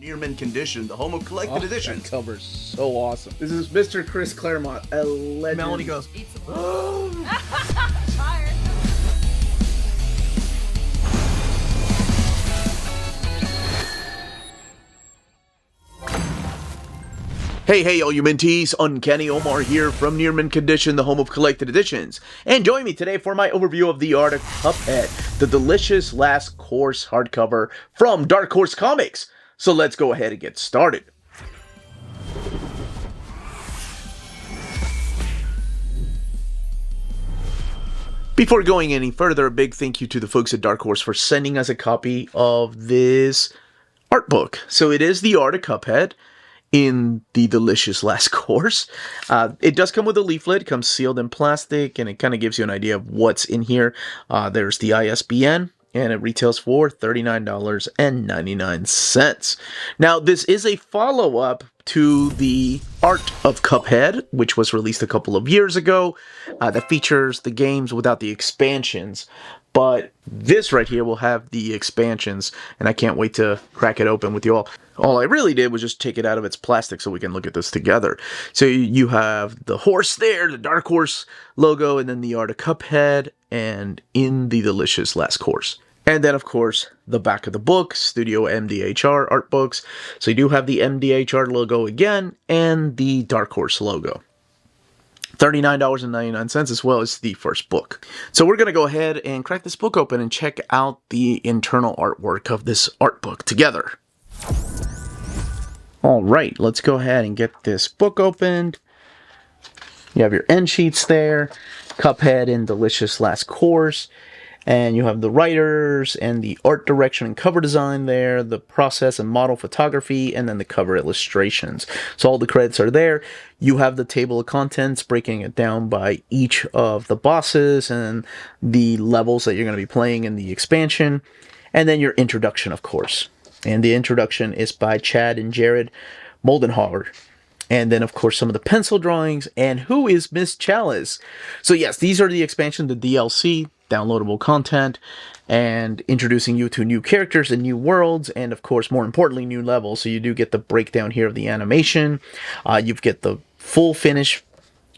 Near mint condition, the home of collected editions. That cover's so awesome. This is Mr. Chris Claremont, a legend. Melanie goes, Tired. Hey, all you minties, Uncanny Omar here from Near Mint Condition, the home of collected editions. And join me today for my overview of the Art of Cuphead, the Delicious Last Course hardcover from Dark Horse Comics. So let's go ahead and get started. Before going any further, a big thank you to the folks at Dark Horse for sending us a copy of this art book. So it is the Art of Cuphead in the Delicious Last Course. It does come with a leaflet, it comes sealed in plastic, and it kind of gives you an idea of what's in here. There's the ISBN, and it retails for $39.99. Now, this is a follow-up to the Art of Cuphead, which was released a couple of years ago, that features the games without the expansions. But this right here will have the expansions, and I can't wait to crack it open with you all. All I really did was just take it out of its plastic so we can look at this together. So you have the horse there, the Dark Horse logo, and then the Art of Cuphead, and in the Delicious Last Course. And then, of course, the back of the book, Studio MDHR art books. So you do have the MDHR logo again, and the Dark Horse logo. $39.99 as well as the first book. So we're going to go ahead and crack this book open and check out the internal artwork of this art book together. Alright, let's go ahead and get this book opened. You have your end sheets there, Cuphead and Delicious Last Course, and you have the writers and the art direction and cover design there, the process and model photography, and then the cover illustrations. So all the credits are there. You have the table of contents breaking it down by each of the bosses and the levels that you're going to be playing in the expansion, and then your introduction, of course. And the introduction is by Chad and Jared Moldenhauer. And then, of course, some of the pencil drawings. And who is Miss Chalice? So, yes, these are the expansion, the DLC, downloadable content, and introducing you to new characters and new worlds, and, of course, more importantly, new levels. So you do get the breakdown here of the animation. You get the full finish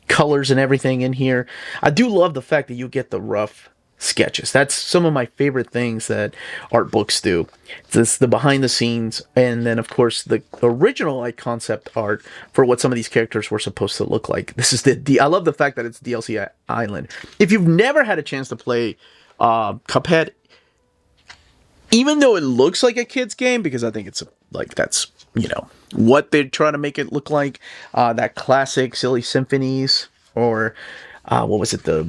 colors and everything in here. I do love the fact that you get the rough sketches. That's some of my favorite things that art books do. It's the behind the scenes, and then of course the original like concept art for what some of these characters were supposed to look like. This is I love the fact that it's DLC Island. If you've never had a chance to play Cuphead, even though it looks like a kid's game, because I think it's like that's, you know, what they're trying to make it look like, that classic Silly Symphonies, or what was it, the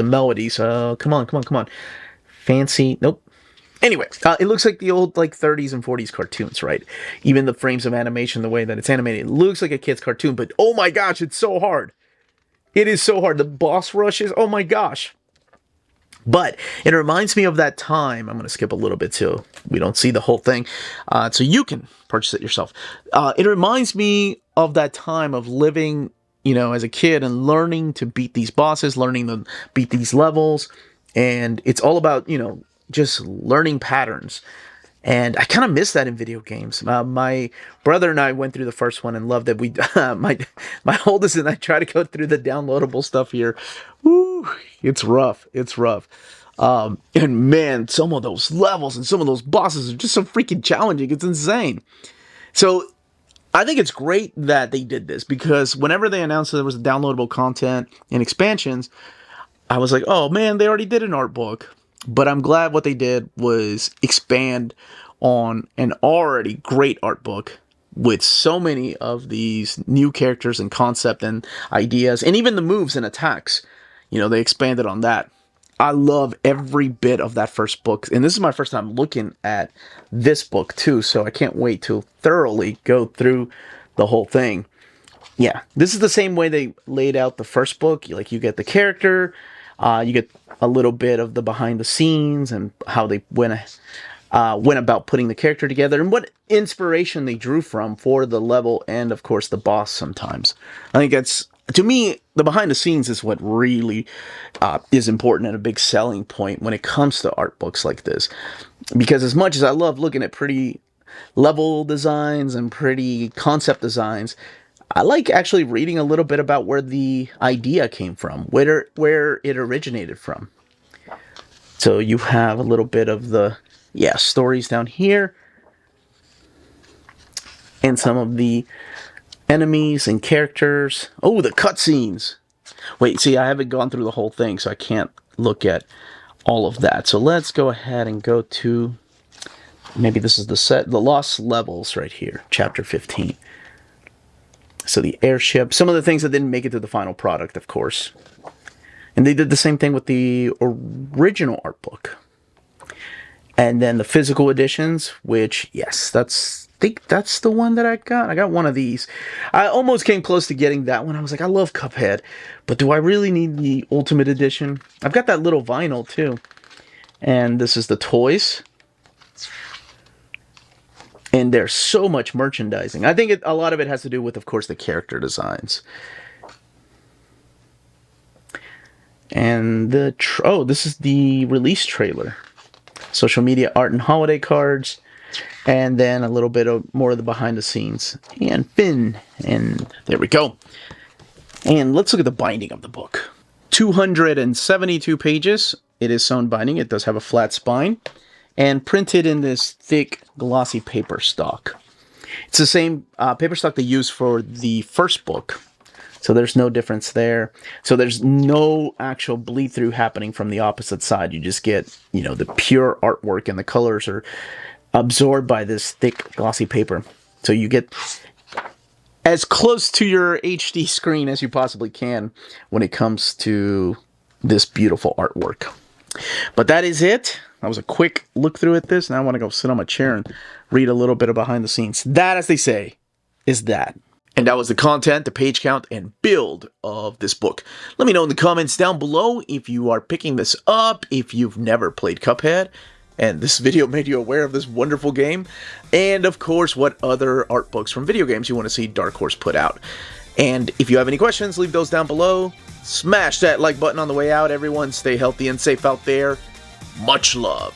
melodies, come on, fancy, nope. Anyway, it looks like the old like 30s and 40s cartoons, right? Even the frames of animation, the way that it's animated, it looks like a kid's cartoon, but oh my gosh, it's so hard. It is so hard. The boss rushes, oh my gosh. But it reminds me of that time. I'm going to skip a little bit so we don't see the whole thing, so you can purchase it yourself. It reminds me of that time of living, you know, as a kid and learning to beat these bosses, learning to beat these levels. And it's all about, you know, just learning patterns. And I kind of miss that in video games. My brother and I went through the first one and loved it. My oldest and I try to go through the downloadable stuff here. Woo, it's rough. It's rough. And man, some of those levels and some of those bosses are just so freaking challenging. It's insane. So I think it's great that they did this, because whenever they announced that there was downloadable content and expansions, I was like, oh man, they already did an art book. But I'm glad what they did was expand on an already great art book with so many of these new characters and concept and ideas, and even the moves and attacks. You know, they expanded on that. I love every bit of that first book, and this is my first time looking at this book too, so I can't wait to thoroughly go through the whole thing. Yeah, this is the same way they laid out the first book. Like, you get the character, you get a little bit of the behind the scenes and how they went about putting the character together, and what inspiration they drew from for the level, and of course the boss sometimes. I think that's, to me, the behind the scenes is what really is important and a big selling point when it comes to art books like this. Because as much as I love looking at pretty level designs and pretty concept designs. I like actually reading a little bit about where the idea came from, where it originated from. So you have a little bit of the, stories down here. And some of the enemies and characters. Oh, the cutscenes. Wait, see, I haven't gone through the whole thing, so I can't look at all of that. So let's go ahead and go to, maybe this is the Lost Levels right here, chapter 15. So the airship, some of the things that didn't make it to the final product, of course. And they did the same thing with the original art book. And then the physical editions, which, yes, I think that's the one that I got. I got one of these. I almost came close to getting that one. I was like, I love Cuphead, but do I really need the Ultimate Edition? I've got that little vinyl, too. And this is the toys. And there's so much merchandising. I think a lot of it has to do with, of course, the character designs. And this is the release trailer. Social media art and holiday cards. And then a little bit more of the behind the scenes. And Finn. And there we go. And let's look at the binding of the book. 272 pages. It is sewn binding. It does have a flat spine. And printed in this thick, glossy paper stock. It's the same paper stock they used for the first book. So there's no difference there. So there's no actual bleed through happening from the opposite side. You just get, the pure artwork, and the colors are absorbed by this thick, glossy paper. So you get as close to your HD screen as you possibly can when it comes to this beautiful artwork. But that is it. That was a quick look through at this. Now I want to go sit on my chair and read a little bit of behind the scenes. That, as they say, is that. And that was the content, the page count, and build of this book. Let me know in the comments down below if you are picking this up, if you've never played Cuphead, and this video made you aware of this wonderful game, and of course, what other art books from video games you want to see Dark Horse put out. And if you have any questions, leave those down below. Smash that like button on the way out, everyone. Stay healthy and safe out there. Much love.